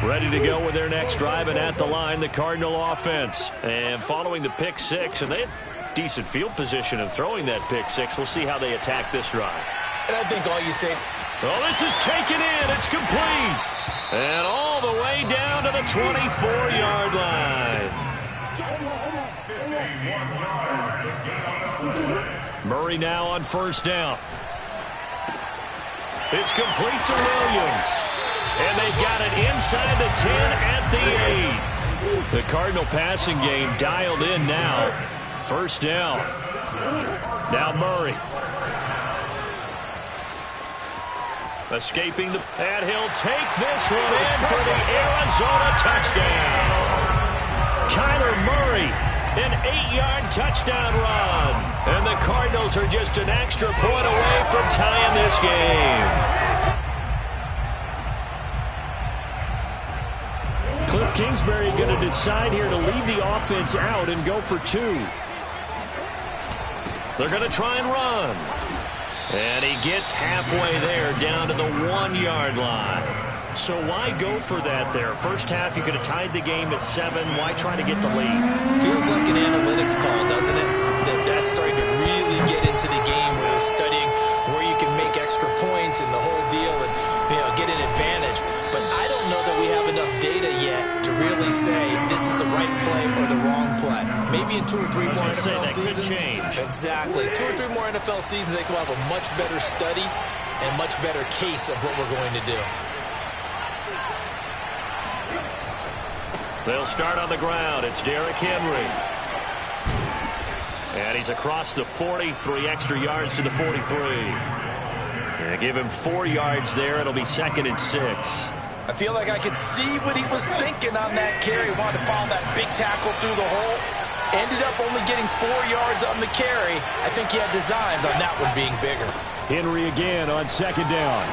Ready to go with their next drive, and at the line, the Cardinal offense. And following the pick six, and they have decent field position in throwing that pick six. We'll see how they attack this drive. And I think all you say... Oh, this is taken in. It's complete. And all the way down to the 24-yard line. Murray now on first down. It's complete to Williams. And they've got it inside the 10 at the 8. The Cardinal passing game dialed in now. First down. Now Murray. Escaping the... And he'll take this one in for the Arizona touchdown. Kyler Murray, an 8-yard touchdown run. And the Cardinals are just an extra point away from tying this game. Cliff Kingsbury going to decide here to leave the offense out and go for 2. They're going to try and run. And he gets halfway there, down to the 1-yard line. So why go for that there? First half, you could have tied the game at 7. Why try to get the lead? Feels like an analytics call, doesn't it? That's starting to really get into the game where they're studying where you can make extra points and the whole deal and, get an advantage. But I don't know that we have enough data yet to really say this is the right play or the wrong play. Maybe in 2 or 3 more NFL seasons. Could change. Exactly. 2 or 3 more NFL seasons, they will have a much better study and much better case of what we're going to do. They'll start on the ground. It's Derrick Henry. And he's across the 40, 3 extra yards to the 43. And give him 4 yards there. It'll be 2nd and 6. I feel like I could see what he was thinking on that carry. Wanted to follow that big tackle through the hole. Ended up only getting 4 yards on the carry. I think he had designs on that one being bigger. Henry again on 2nd down.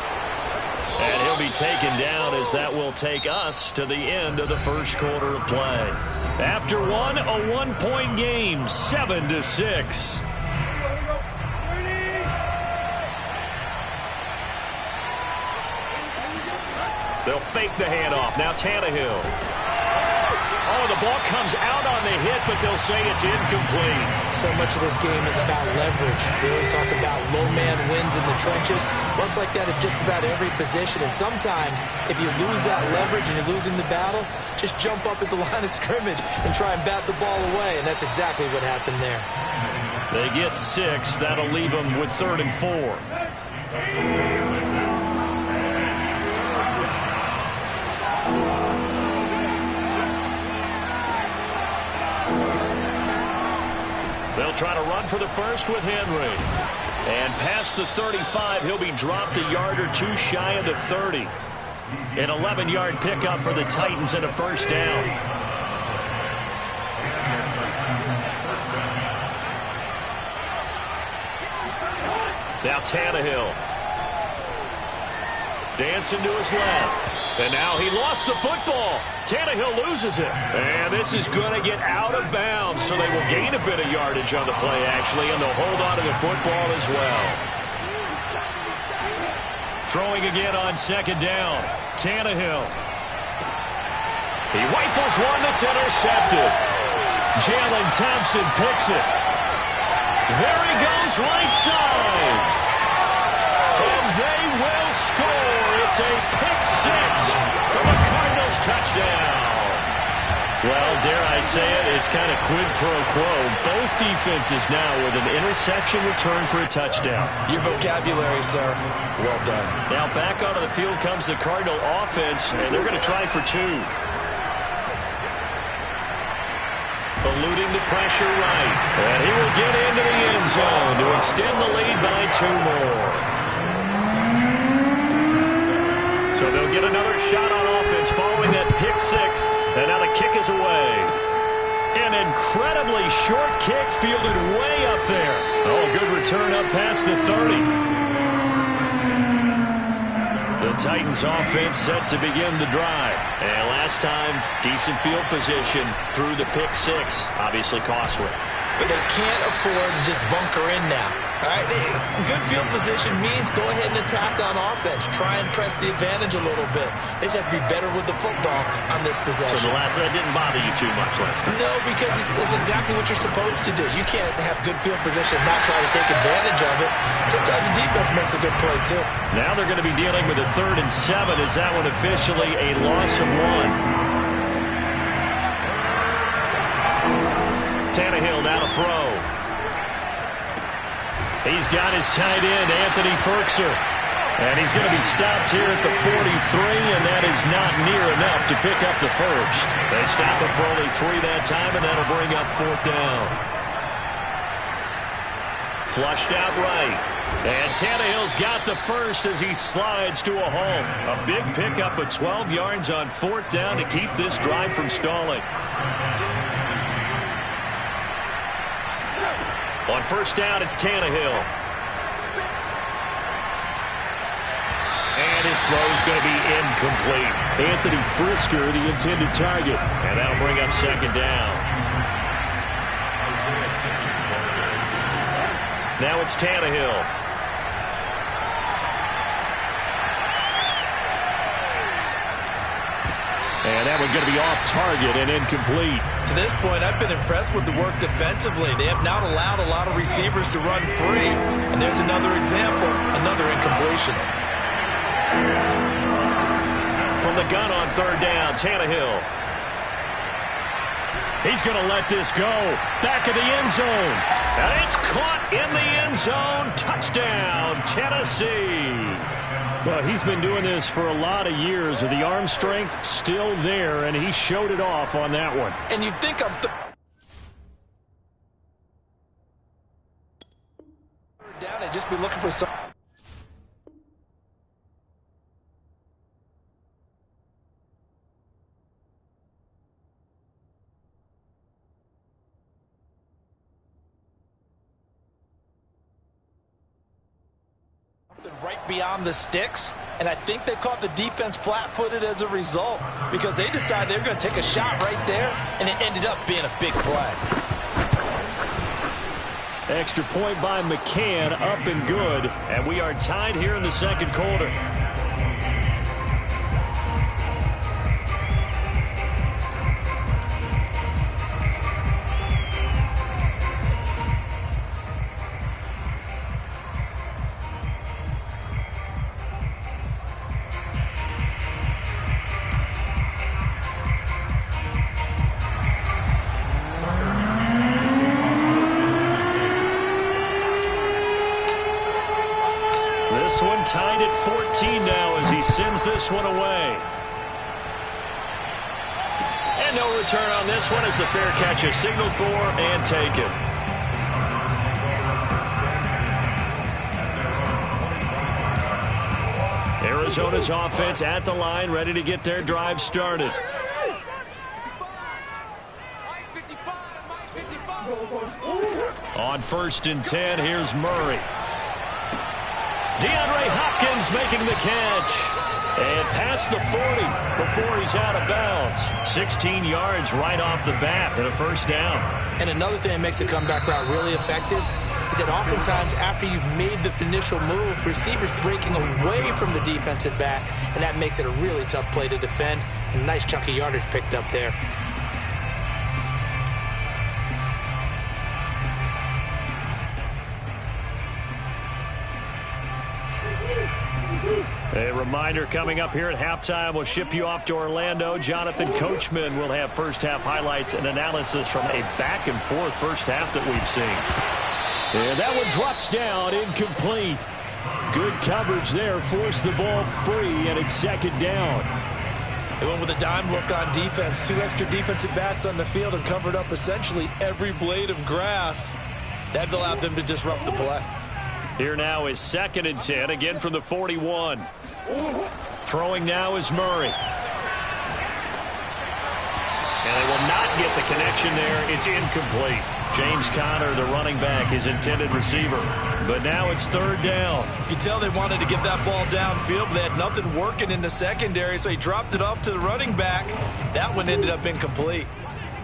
And he'll be taken down as that will take us to the end of the first quarter of play. After one, a 1-point game, 7-6. They'll fake the handoff. Now Tannehill. Oh, the ball comes out on the hit, but they'll say it's incomplete. So much of this game is about leverage. We always talk about low man wins in the trenches. Well, it's like that at just about every position. And sometimes, if you lose that leverage and you're losing the battle, just jump up at the line of scrimmage and try and bat the ball away. And that's exactly what happened there. They get 6. That'll leave them with 3rd and 4. They'll try to run for the first with Henry. And past the 35, he'll be dropped a yard or 2 shy of the 30. An 11-yard pickup for the Titans and a first down. Now Tannehill. Dancing to his left. And now he lost the football. Tannehill loses it. And this is going to get out of bounds, so they will gain a bit of yardage on the play, actually, and they'll hold on to the football as well. Throwing again on 2nd down. Tannehill. He rifles one that's intercepted. Jalen Thompson picks it. There he goes, right side. And they will score. It's a pick 6 for the Cardinals touchdown. Well, dare I say it, it's kind of quid pro quo. Both defenses now with an interception return for a touchdown. Your vocabulary, sir. Well done. Now back onto the field comes the Cardinal offense, and they're going to try for 2. Eluding the pressure right. And he will get into the end zone to extend the lead by 2 more. So they'll get another shot on offense following that pick 6. And now the kick is away. An incredibly short kick fielded way up there. Oh, good return up past the 30. The Titans offense set to begin the drive. And last time, decent field position through the pick 6. Obviously costly. But they can't afford to just bunker in now. All right, good field position means go ahead and attack on offense. Try and press the advantage a little bit. They just have to be better with the football on this possession. So that didn't bother you too much last time? No, because it's exactly what you're supposed to do. You can't have good field position and not try to take advantage of it. Sometimes the defense makes a good play, too. Now they're going to be dealing with a 3rd and 7. Is that one officially a loss of 1? Tannehill now to throw. He's got his tight end, Anthony Ferkser. And he's going to be stopped here at the 43, and that is not near enough to pick up the first. They stop him for only 3 that time, and that'll bring up 4th down. Flushed out right. And Tannehill's got the first as he slides to a home. A big pickup of 12 yards on 4th down to keep this drive from stalling. On 1st down, it's Tannehill. And his throw's going to be incomplete. Anthony Ferkser, the intended target. And that'll bring up 2nd down. Now it's Tannehill. And that one's going to be off target and incomplete. To this point, I've been impressed with the work defensively. They have not allowed a lot of receivers to run free. And there's another example, another incompletion. From the gun on 3rd down, Tannehill. He's going to let this go. Back of the end zone. And it's caught in the end zone. Touchdown, Tennessee. Well, he's been doing this for a lot of years. The arm strength still there, and he showed it off on that one. And you think I'm down and just be looking for some. Right beyond the sticks, and I think they caught the defense flat-footed as a result because they decided they were going to take a shot right there, and it ended up being a big play. Extra point by McCann, up and good, and we are tied here in the 2nd quarter. This one tied at 14 now as he sends this one away. And no return on this one as the fair catch is signaled for and taken. Arizona's offense at the line, ready to get their drive started. On 1st and 10, here's Murray. DeAndre Hopkins making the catch. And past the 40 before he's out of bounds. 16 yards right off the bat and a 1st down. And another thing that makes the comeback route really effective is that oftentimes after you've made the initial move, receivers breaking away from the defensive back, and that makes it a really tough play to defend. And a nice chunk of yardage picked up there. A reminder coming up here at halftime. We'll ship you off to Orlando. Jonathan Coachman will have first-half highlights and analysis from a back-and-forth first half that we've seen. And that one drops down, incomplete. Good coverage there, forced the ball free, and it's 2nd down. They went with a dime look on defense. 2 extra defensive backs on the field and covered up essentially every blade of grass. That allowed them to disrupt the play. Here now is 2nd and 10, again from the 41. Throwing now is Murray. And they will not get the connection there. It's incomplete. James Conner, the running back, his intended receiver. But now it's 3rd down. You can tell they wanted to get that ball downfield, but they had nothing working in the secondary, so he dropped it off to the running back. That one ended up incomplete.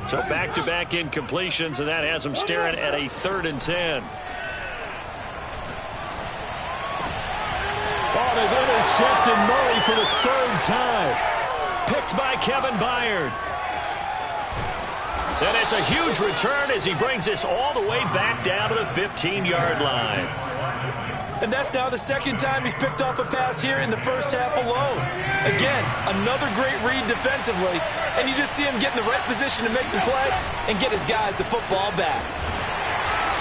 So back-to-back incompletions, and that has them staring at a 3rd and 10. intercepted Murray for the third time. Picked by Kevin Byard. And it's a huge return as he brings us all the way back down to the 15-yard line. And that's now the second time he's picked off a pass here in the first half alone. Again, another great read defensively, and you just see him get in the right position to make the play and get his guys the football back.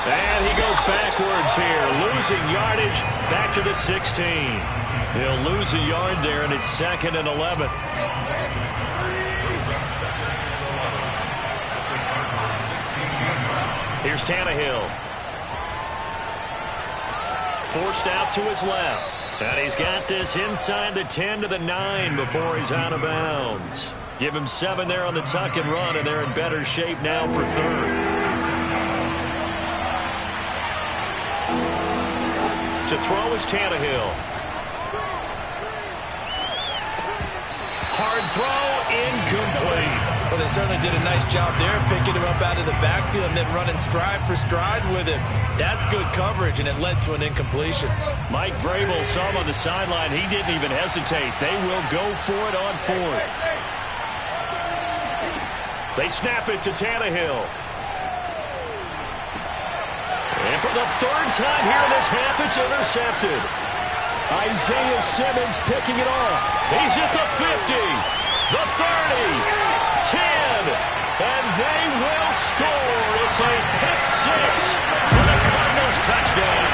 And he goes backwards here, losing yardage back to the 16. He'll lose a yard there, and it's 2nd and 11. Here's Tannehill. Forced out to his left. And he's got this inside the 10 to the 9 before he's out of bounds. Give him 7 there on the tuck and run, and they're in better shape now for third. To throw is Tannehill. Hard throw, incomplete. Well, they certainly did a nice job there, picking him up out of the backfield and then running stride for stride with him. That's good coverage, and it led to an incompletion. Mike Vrabel saw him on the sideline. He didn't even hesitate. They will go for it on fourth. They snap it to Tannehill. And for the third time here in this half, it's intercepted. Isaiah Simmons picking it off. He's at the 50, the 30, 10, and they will score. It's a pick six for the Cardinals touchdown.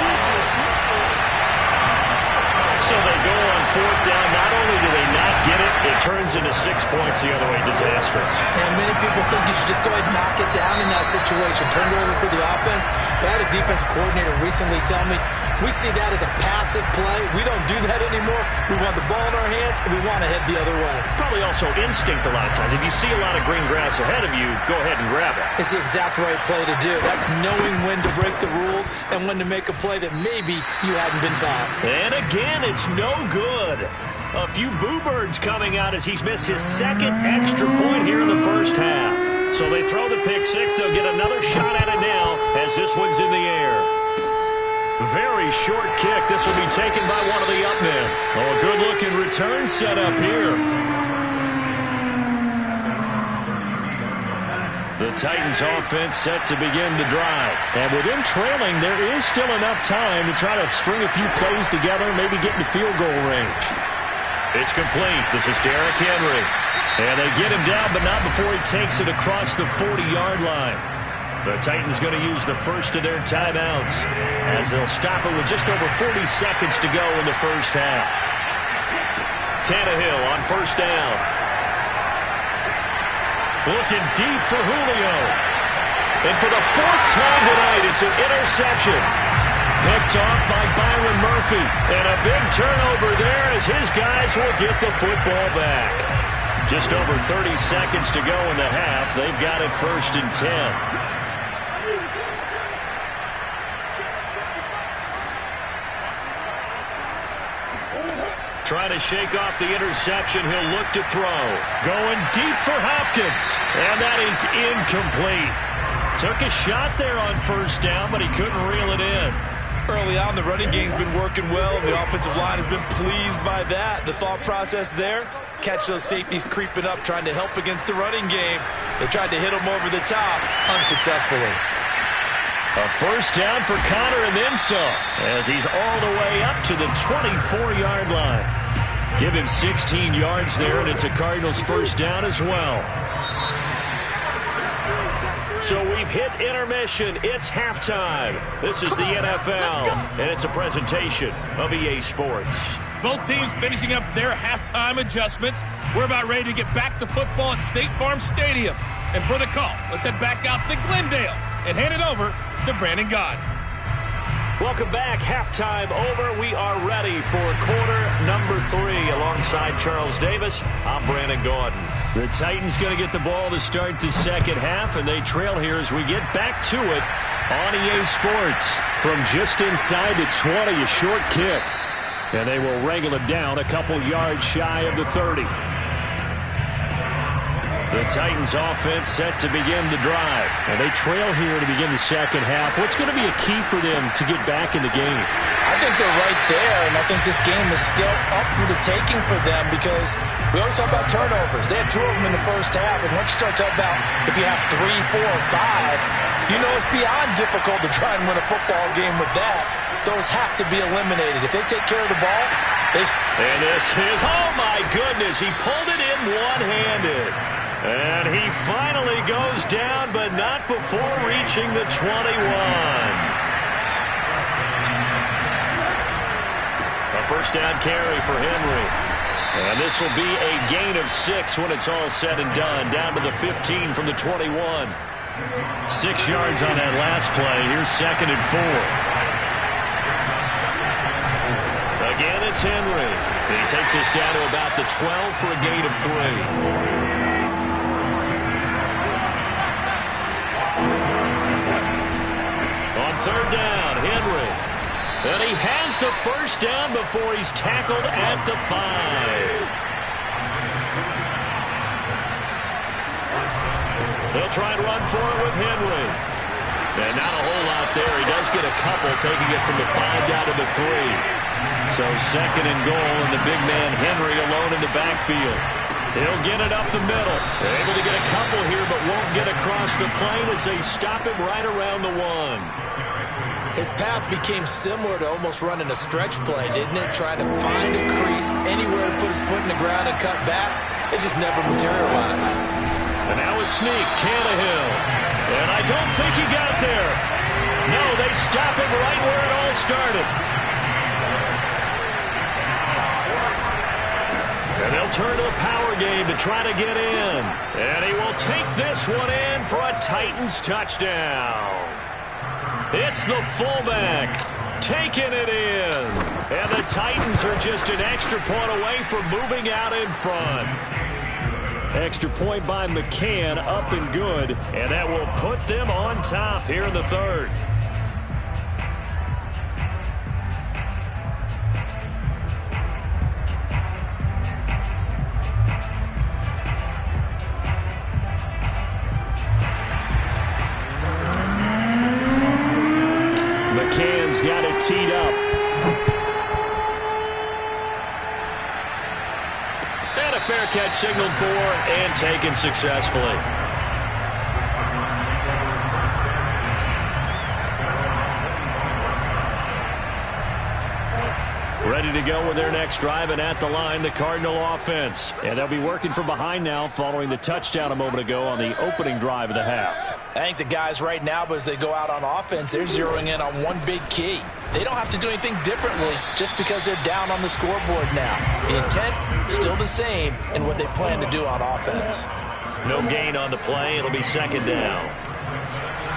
So they go on fourth down. Not only do they not get it, it turns into 6 points the other way. Disastrous. And many people think you should just go ahead and knock it down in that situation. Turn it over for the offense. But I had a defensive coordinator recently tell me, we see that as a passive play. We don't do that anymore. We want the ball in our hands, and we want to head the other way. It's probably also instinct a lot of times. If you see a lot of green grass ahead of you, go ahead and grab it. It's the exact right play to do. That's knowing when to break the rules and when to make a play that maybe you hadn't been taught. And again, it's no good. A few boo birds coming out as he's missed his second extra point here in the first half. So they throw the pick six. They'll get another shot at it now as this one's in the air. Very short kick. This will be taken by one of the up men. Oh, a good-looking return set up here. The Titans offense set to begin the drive. And with them trailing, there is still enough time to try to string a few plays together, maybe get into field goal range. It's complete. This is Derrick Henry. And they get him down, but not before he takes it across the 40-yard line. The Titans going to use the first of their timeouts as they'll stop it with just over 40 seconds to go in the first half. Tannehill on first down. Looking deep for Julio. And for the fourth time tonight, it's an interception. Picked off by Byron Murphy. And a big turnover there as his guys will get the football back. Just over 30 seconds to go in the half. They've got it 1st and 10. Trying to shake off the interception. He'll look to throw. Going deep for Hopkins. And that is incomplete. Took a shot there on first down, but he couldn't reel it in. Early on, the running game's been working well, and the offensive line has been pleased by that. The thought process there, catch those safeties creeping up, trying to help against the running game. They tried to hit him over the top, unsuccessfully. A first down for Connor and then some, as he's all the way up to the 24-yard line. Give him 16 yards there, and it's a Cardinals first down as well. So we've hit intermission. It's halftime. This is the NFL, and it's a presentation of EA Sports. Both teams finishing up their halftime adjustments. We're about ready to get back to football at State Farm Stadium. And for the call, let's head back out to Glendale and hand it over to Brandon Gaudin. Welcome back. Halftime over. We are ready for quarter number 3 alongside Charles Davis. I'm Brandon Gaudin. The Titans going to get the ball to start the second half, and they trail here as we get back to it on EA Sports. From just inside the 20, a short kick. And they will wrangle it down a couple yards shy of the 30. The Titans offense set to begin the drive. And they trail here to begin the second half. What's going to be a key for them to get back in the game? I think they're right there, and I think this game is still up for the taking for them because we always talk about turnovers. They had 2 of them in the first half, and once you start talking about if you have 3, 4, 5, you know it's beyond difficult to try and win a football game with that. Those have to be eliminated. If they take care of the ball, and this is, oh my goodness, he pulled it in one-handed. And he finally goes down, but not before reaching the 21. A first down carry for Henry. And this will be a gain of 6 when it's all said and done. Down to the 15 from the 21. 6 yards on that last play. Here's 2nd and 4. Again, it's Henry. He takes us down to about the 12 for a gain of 3. Third down, Henry. And he has the first down before he's tackled at the 5. They'll try and run for it with Henry. And not a whole lot there. He does get a couple, taking it from the 5 down to the 3. So 2nd and goal, and the big man Henry alone in the backfield. He'll get it up the middle. They're able to get a couple here, but won't get across the plane as they stop him right around the 1. His path became similar to almost running a stretch play, didn't it? Trying to find a crease, anywhere to put his foot in the ground and cut back. It just never materialized. And now a sneak, Tannehill. And I don't think he got there. No, they stop him right where it all started. And they'll turn to a power game to try to get in. And he will take this one in for a Titans touchdown. It's the fullback taking it in. And the Titans are just an extra point away from moving out in front. Extra point by McCann, up and good. And that will put them on top here in the 3rd. McCann's got it teed up. And a fair catch signaled for and taken successfully. Ready to go with their next drive, and at the line, the Cardinal offense. And they'll be working from behind now following the touchdown a moment ago on the opening drive of the half. I think the guys right now, as they go out on offense, they're zeroing in on one big key. They don't have to do anything differently just because they're down on the scoreboard now. The intent, still the same in what they plan to do on offense. No gain on the play. It'll be 2nd down.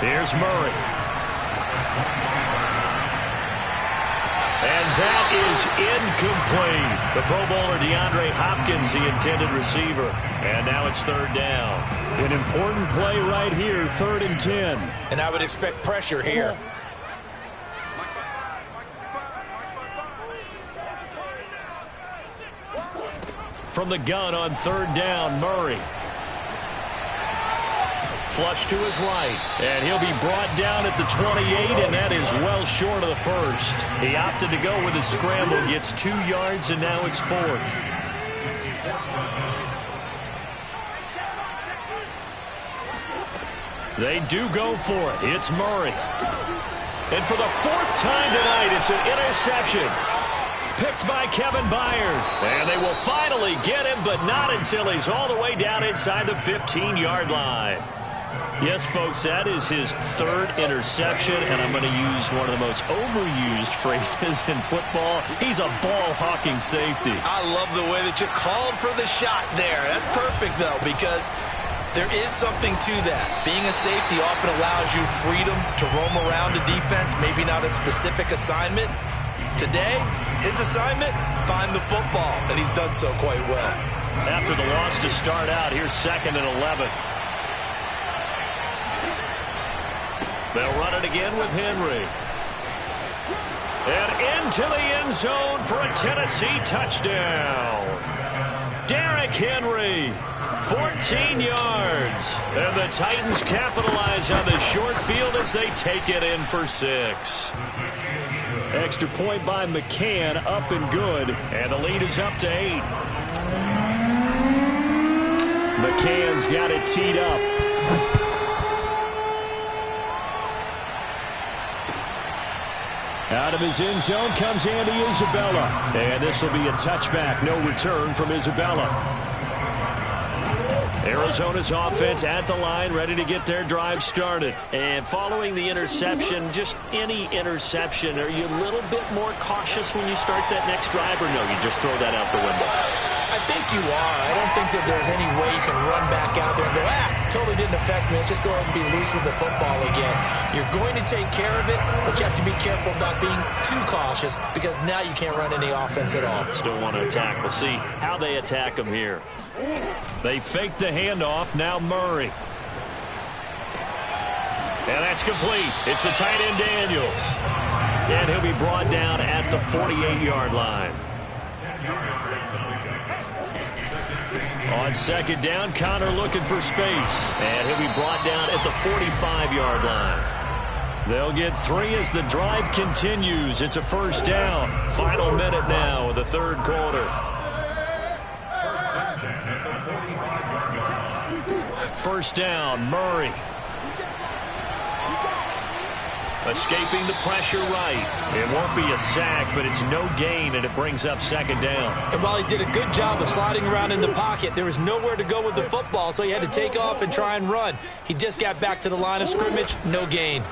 Here's Murray. And that is incomplete. The Pro Bowler DeAndre Hopkins, the intended receiver. And now it's 3rd down. An important play right here, 3rd and 10. And I would expect pressure here. From the gun on 3rd down, Murray. Flush to his right, and he'll be brought down at the 28, and that is well short of the 1st. He opted to go with a scramble, gets 2 yards, and now it's 4th. They do go for it. It's Murray. And for the 4th time tonight, it's an interception. Picked by Kevin Byard. And they will finally get him, but not until he's all the way down inside the 15-yard line. Yes, folks, that is his 3rd interception, and I'm going to use one of the most overused phrases in football. He's a ball-hawking safety. I love the way that you called for the shot there. That's perfect, though, because there is something to that. Being a safety often allows you freedom to roam around a defense, maybe not a specific assignment. Today, his assignment, find the football, and he's done so quite well. After the loss to start out, here's 2nd and 11. They'll run it again with Henry. And into the end zone for a Tennessee touchdown. Derrick Henry, 14 yards. And the Titans capitalize on the short field as they take it in for 6. Extra point by McCann, up and good. And the lead is up to 8. McCann's got it teed up. Out of his end zone comes Andy Isabella. And this will be a touchback. No return from Isabella. Arizona's offense at the line, ready to get their drive started. And following the interception, just any interception, are you a little bit more cautious when you start that next drive, or no, you just throw that out the window? I think you are. I don't think that there's any way you can run back out there and go, totally didn't affect me. Let's just go ahead and be loose with the football again. You're going to take care of it, but you have to be careful about being too cautious because now you can't run any offense at all. Still want to attack. We'll see how they attack them here. They fake the handoff. Now Murray. And that's complete. It's the tight end Daniels. And he'll be brought down at the 48-yard line. On second down, Connor looking for space. And he'll be brought down at the 45-yard line. They'll get 3 as the drive continues. It's a first down. Final minute now of the third quarter. First down, Murray. Escaping the pressure right. It won't be a sack, but it's no gain, and it brings up second down. And while he did a good job of sliding around in the pocket, there was nowhere to go with the football, so he had to take off and try and run. He just got back to the line of scrimmage, no gain.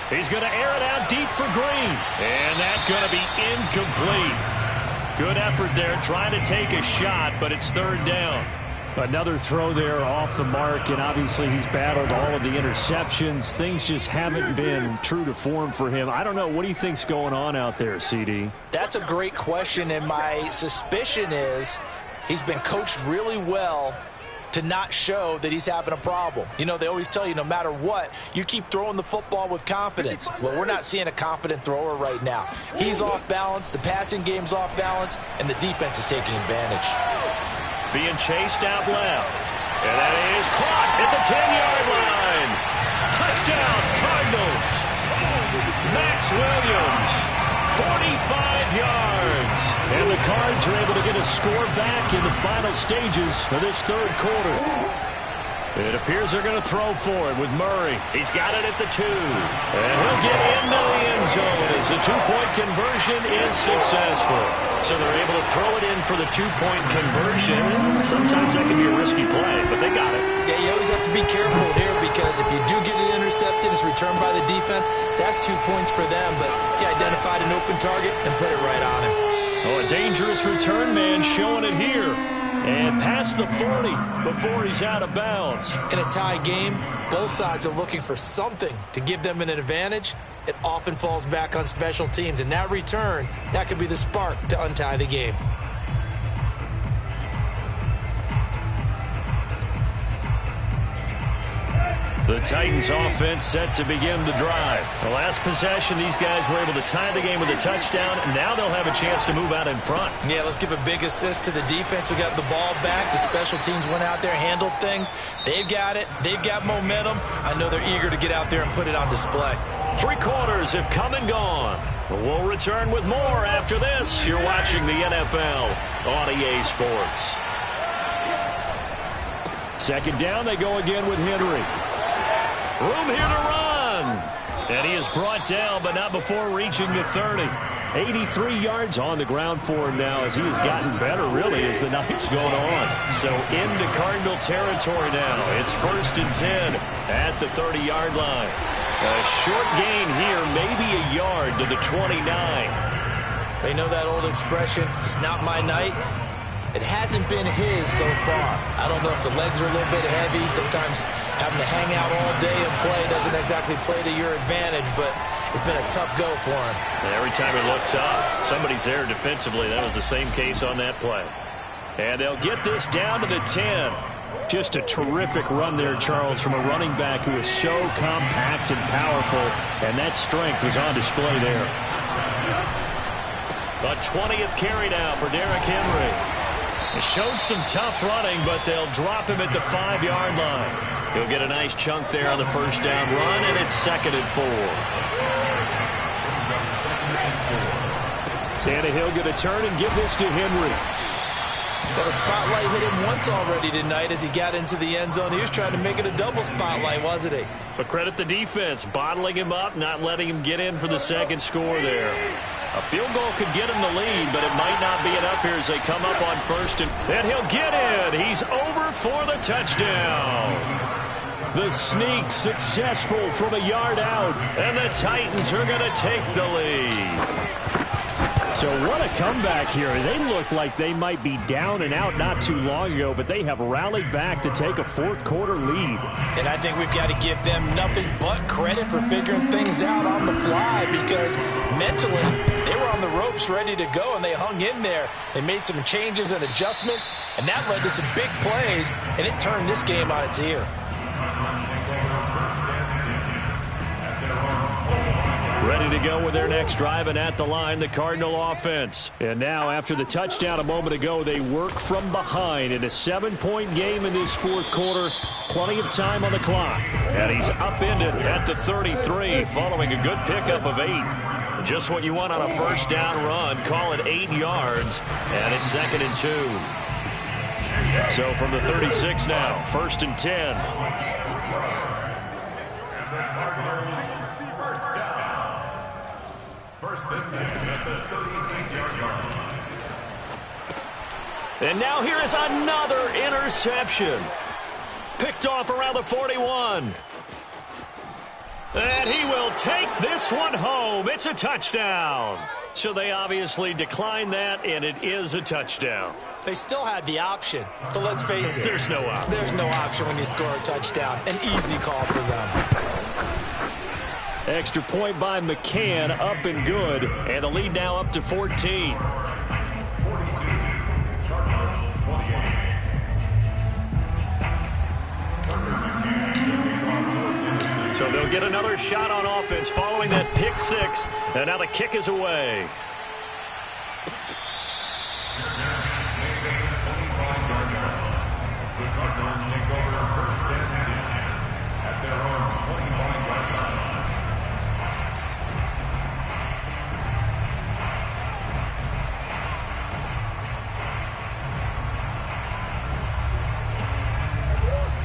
He's going to air it out deep for Green. And that's going to be incomplete. Good effort there, trying to take a shot, but it's third down. Another throw there off the mark, and obviously he's battled all of the interceptions. Things just haven't been true to form for him. I don't know. What do you think's going on out there, CD? That's a great question, and my suspicion is he's been coached really well to not show that he's having a problem. You know, they always tell you no matter what, you keep throwing the football with confidence. Well, we're not seeing a confident thrower right now. He's off balance, the passing game's off balance, and the defense is taking advantage. Being chased out left. And that is caught at the 10-yard line. Touchdown, Cardinals. Max Williams, 45 yards. And the Cards are able to get a score back in the final stages of this third quarter. It appears they're going to throw for it with Murray. He's got it at the 2. And he'll get into the end zone as the two-point conversion is successful. So they're able to throw it in for the two-point conversion. Sometimes that can be a risky play, but they got it. Yeah, you always have to be careful here because if you do get it intercepted, it's returned by the defense, that's 2 points for them. But he identified an open target and put it right on him. Oh, a dangerous return man showing it here. And past the 40 before he's out of bounds. In a tie game, both sides are looking for something to give them an advantage. It often falls back on special teams. And that return, that could be the spark to untie the game. The Titans offense set to begin the drive. The last possession, these guys were able to tie the game with a touchdown, and now they'll have a chance to move out in front. Yeah, let's give a big assist to the defense who got the ball back. The special teams went out there, handled things. They've got it. They've got momentum. I know they're eager to get out there and put it on display. 3 quarters have come and gone. We'll return with more after this. You're watching the NFL on EA Sports. Second down, they go again with Henry. Room here to run. And he is brought down, but not before reaching the 30. 83 yards on the ground for him now as he has gotten better, really, as the night's going on. So into Cardinal territory now. It's 1st and 10 at the 30-yard line. A short gain here, maybe a yard to the 29. You know that old expression, it's not my night? It hasn't been his so far. I don't know if the legs are a little bit heavy. Sometimes having to hang out all day and play doesn't exactly play to your advantage, but it's been a tough go for him. And every time he looks up, somebody's there defensively. That was the same case on that play. And they'll get this down to the 10. Just a terrific run there, Charles, from a running back who is so compact and powerful, and that strength was on display there. A 20th carry now for Derrick Henry. It showed some tough running, but they'll drop him at the 5-yard line. He'll get a nice chunk there on the first down run, and it's 2nd and 4. Tannehill going to turn and give this to Henry. Well, the spotlight hit him once already tonight as he got into the end zone. He was trying to make it a double spotlight, wasn't he? But credit the defense, bottling him up, not letting him get in for the second score there. A field goal could get him the lead, but it might not be enough here as they come up on first. And he'll get in. He's over for the touchdown. The sneak successful from a yard out. And the Titans are going to take the lead. So what a comeback here. They looked like they might be down and out not too long ago, but they have rallied back to take a fourth-quarter lead. And I think we've got to give them nothing but credit for figuring things out on the fly, because mentally they were on the ropes ready to go, and they hung in there. They made some changes and adjustments, and that led to some big plays, and it turned this game on its ear. Ready to go with their next drive, and at the line, the Cardinal offense. And now, after the touchdown a moment ago, they work from behind in a 7-point game in this fourth quarter. Plenty of time on the clock. And he's upended at the 33, following a good pickup of 8. Just what you want on a first down run. Call it 8 yards, and it's 2nd and 2. So from the 36 now, 1st and 10. And now here is another interception. Picked off around the 41. And he will take this one home. It's a touchdown. So they obviously declined that, and it is a touchdown. They still had the option, but let's face it. There's no option. There's no option when you score a touchdown. An easy call for them. Extra point by McCann, up and good. And the lead now up to 14. So they'll get another shot on offense following that pick 6. And now the kick is away. The Cardinals take over 1st and 10 at their own 25-yard line.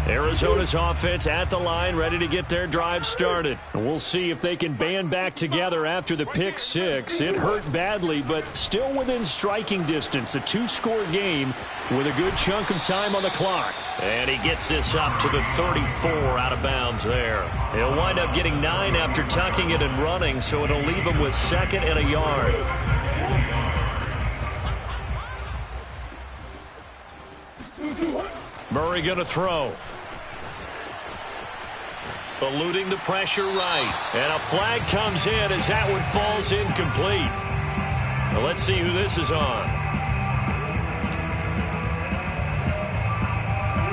Arizona's offense at the line, ready to get their drive started. And we'll see if they can band back together after the pick 6. It hurt badly, but still within striking distance. A 2-score game with a good chunk of time on the clock. And he gets this up to the 34 out of bounds there. He'll wind up getting 9 after tucking it and running, so it'll leave him with 2nd and a yard. Murray going to throw. Eluding the pressure right. And a flag comes in as that one falls incomplete. Now let's see who this is on.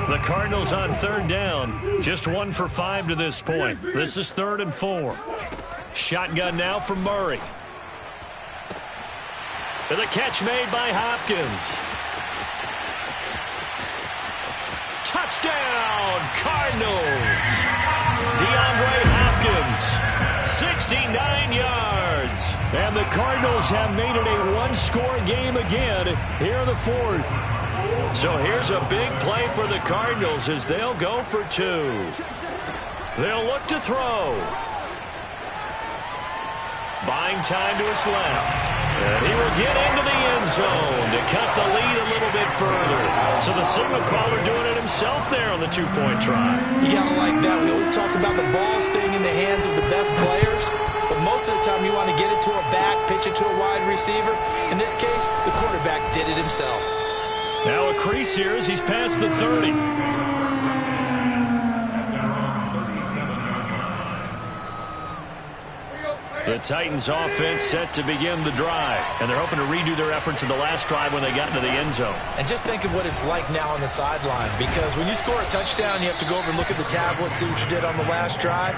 The Cardinals on 3rd down. Just 1 for 5 to this point. This is 3rd and 4. Shotgun now from Murray. And the catch made by Hopkins. Touchdown, Cardinals. DeAndre Hopkins, 69 yards. And the Cardinals have made it a 1-score game again here in the 4th. So here's a big play for the Cardinals as they'll go for 2. They'll look to throw. Buying time to his left. And he will get into the end zone to cut the lead a little bit further. So the signal caller doing it himself there on the 2-point try. You got to like that. We always talk about the ball staying in the hands of the best players, but most of the time you want to get it to a back, pitch it to a wide receiver. In this case, the quarterback did it himself. Now a crease here as he's past the 30. The Titans offense set to begin the drive, and they're hoping to redo their efforts in the last drive when they got into the end zone. And just think of what it's like now on the sideline, because when you score a touchdown, you have to go over and look at the tablet, see what you did on the last drive.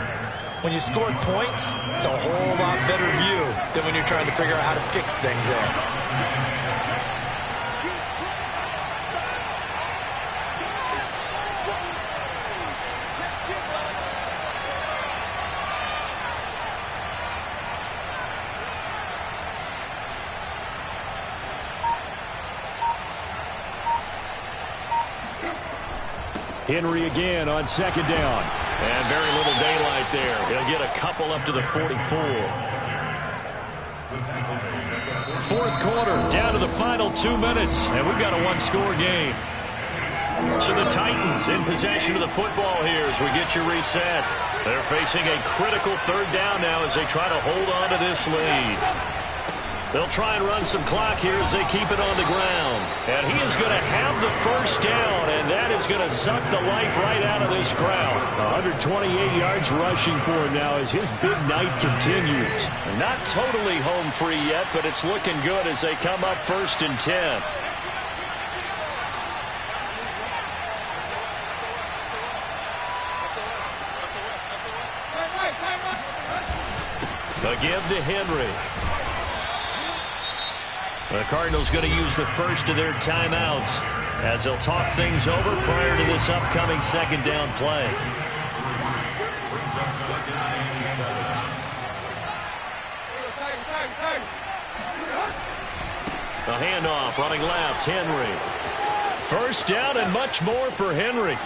When you scored points, it's a whole lot better view than when you're trying to figure out how to fix things there. Henry again on second down. And very little daylight there. He'll get a couple up to the 44. Fourth quarter, down to the final 2 minutes, and we've got a one-score game. So the Titans in possession of the football here as we get you reset. They're facing a critical third down now as they try to hold on to this lead. They'll try and run some clock here as they keep it on the ground. And he is going to have the first down, and that is going to suck the life right out of this crowd. 128 yards rushing for him now as his big night continues. Not totally home free yet, but it's looking good as they come up 1st and 10. Again to Henry. The Cardinals going to use the first of their timeouts as they'll talk things over prior to this upcoming second down play. A handoff running left, Henry. First down and much more for Henry.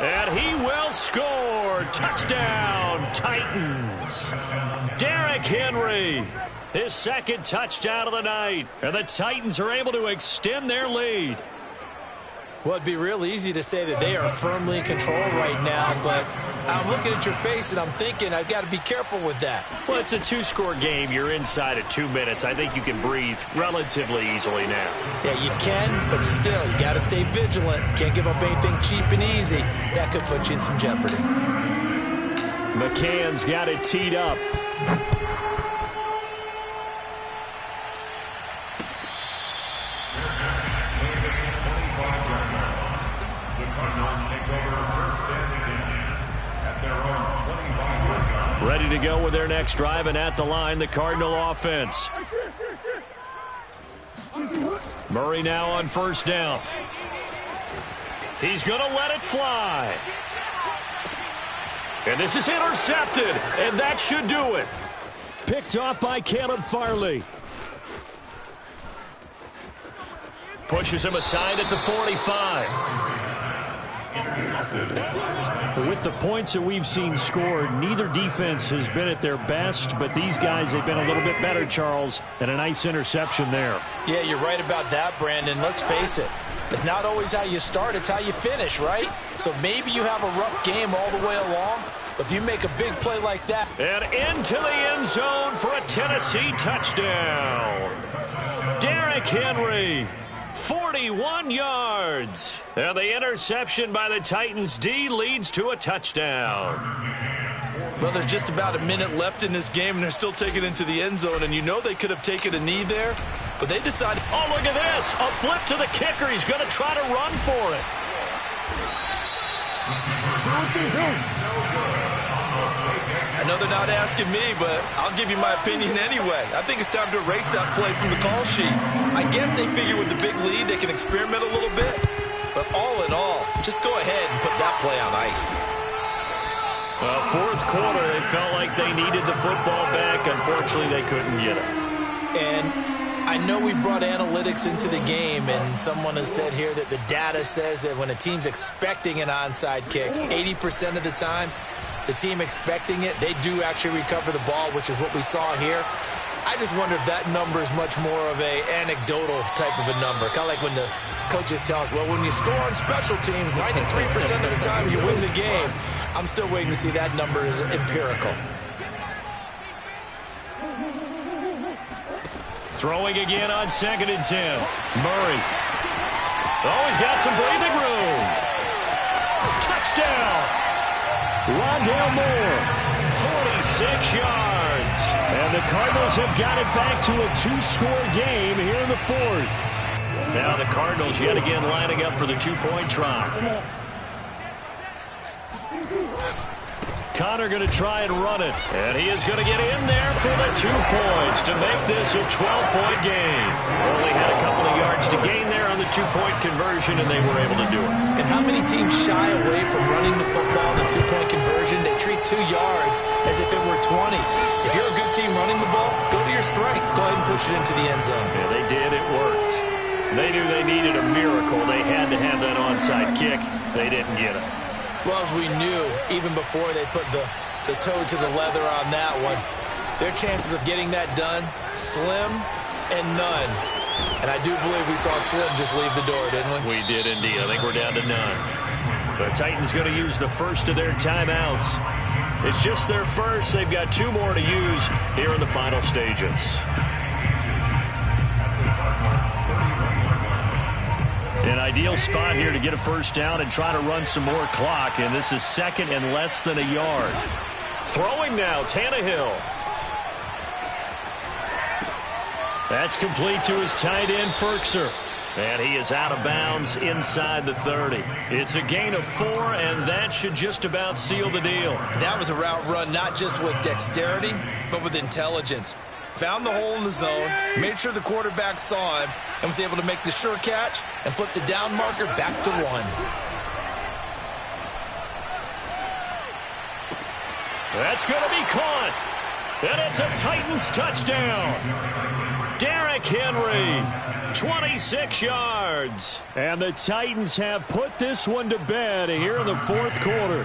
And he will score. Touchdown, Titans. Derrick Henry. His second touchdown of the night. And the Titans are able to extend their lead. Well, it'd be real easy to say that they are firmly in control right now, but I'm looking at your face and I'm thinking I've got to be careful with that. Well, it's a two-score game. You're inside at 2 minutes. I think you can breathe relatively easily now. Yeah, you can, but still, you got to stay vigilant. Can't give up anything cheap and easy. That could put you in some jeopardy. McCann's got it teed up. Ready to go with their next drive, and at the line, the Cardinal offense. Murray now on first down. He's going to let it fly. And this is intercepted, and that should do it. Picked off by Caleb Farley. Pushes him aside at the 45. With the points that we've seen scored, neither defense has been at their best, but these guys have been a little bit better, Charles, and a nice interception there. Yeah, you're right about that, Brandon. Let's face it. It's not always how you start, it's how you finish, right? So maybe you have a rough game all the way along, but if you make a big play like that. And into the end zone for a Tennessee touchdown. Derrick Henry. 41 yards. And the interception by the Titans D leads to a touchdown. Well, there's just about a minute left in this game, and they're still taking it into the end zone. And you know they could have taken a knee there, but they decided. Oh, look at this. A flip to the kicker. He's going to try to run for it. I know they're not asking me, but I'll give you my opinion anyway. I think it's time to erase that play from the call sheet. I guess they figure with the big lead they can experiment a little bit. But all in all, just go ahead and put that play on ice. Well, fourth quarter, they felt like they needed the football back. Unfortunately, they couldn't get it. And I know we brought analytics into the game, and someone has said here that the data says that when a team's expecting an onside kick, 80% of the time, the team expecting it, they do actually recover the ball, which is what we saw here. I just wonder if that number is much more of a anecdotal type of a number. Kind of like when the coaches tell us, well, when you score on special teams, 93% of the time you win the game. I'm still waiting to see that number is empirical. Throwing again on 2nd and 10. Murray. Oh, he's got some breathing room. Touchdown. Rondale Moore. 46 yards. And the Cardinals have got it back to a two-score game here in the fourth. Now the Cardinals yet again lining up for the two-point try. Connor going to try and run it. And he is going to get in there for the 2 points to make this a 12-point game. Only had a couple of yards to gain there on the two-point conversion, and they were able to do it. And how many teams shy away from running the football, the two-point conversion? They treat 2 yards as if it were 20. If you're a good team running the ball, go to your strength. Go ahead and push it into the end zone. Yeah, they did. It worked. They knew they needed a miracle. They had to have that onside kick. They didn't get it. Well, as we knew, even before they put the toe to the leather on that one, their chances of getting that done, slim and none. And I do believe we saw Slim just leave the door, didn't we? We did indeed. I think we're down to none. The Titans going to use the first of their timeouts. It's just their first. They've got 2 more to use here in the final stages. An ideal spot here to get a first down and try to run some more clock. And this is second and less than a yard. Throwing now, Tannehill. That's complete to his tight end, Firkser. And he is out of bounds inside the 30. It's a gain of 4, and that should just about seal the deal. That was a route run not just with dexterity, but with intelligence. Found the hole in the zone, made sure the quarterback saw him, and was able to make the sure catch and flip the down marker back to 1. That's going to be caught. And it's a Titans touchdown. Derrick Henry, 26 yards. And the Titans have put this one to bed here in the 4th quarter.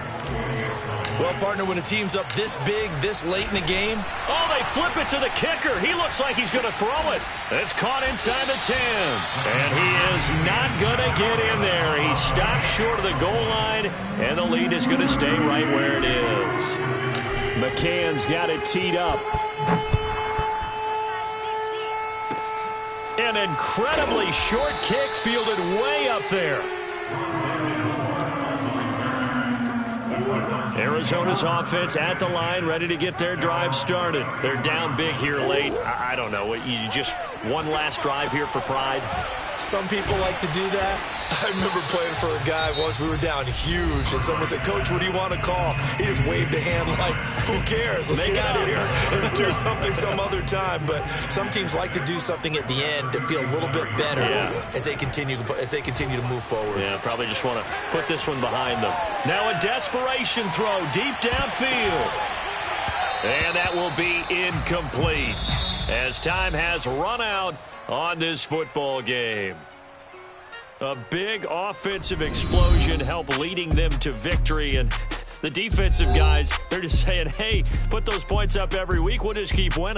Well, partner, when a team's up this big, this late in the game. Oh, they flip it to the kicker. He looks like he's going to throw it. It's caught inside the 10. And he is not going to get in there. He stops short of the goal line, and the lead is going to stay right where it is. McCann's got it teed up. An incredibly short kick fielded way up there. Arizona's offense at the line, ready to get their drive started. They're down big here late. I don't know. You just one last drive here for pride? Some people like to do that. I remember playing for a guy once. We were down huge, and someone said, "Coach, what do you want to call?" He just waved a hand like, "Who cares? Let's get out of here and do something some other time." But some teams like to do something at the end to feel a little bit better as they continue to move forward. Yeah, probably just want to put this one behind them. Now a desperation throw deep downfield. And that will be incomplete as time has run out on this football game. A big offensive explosion helped leading them to victory. And the defensive guys, they're just saying, hey, put those points up every week. We'll just keep winning.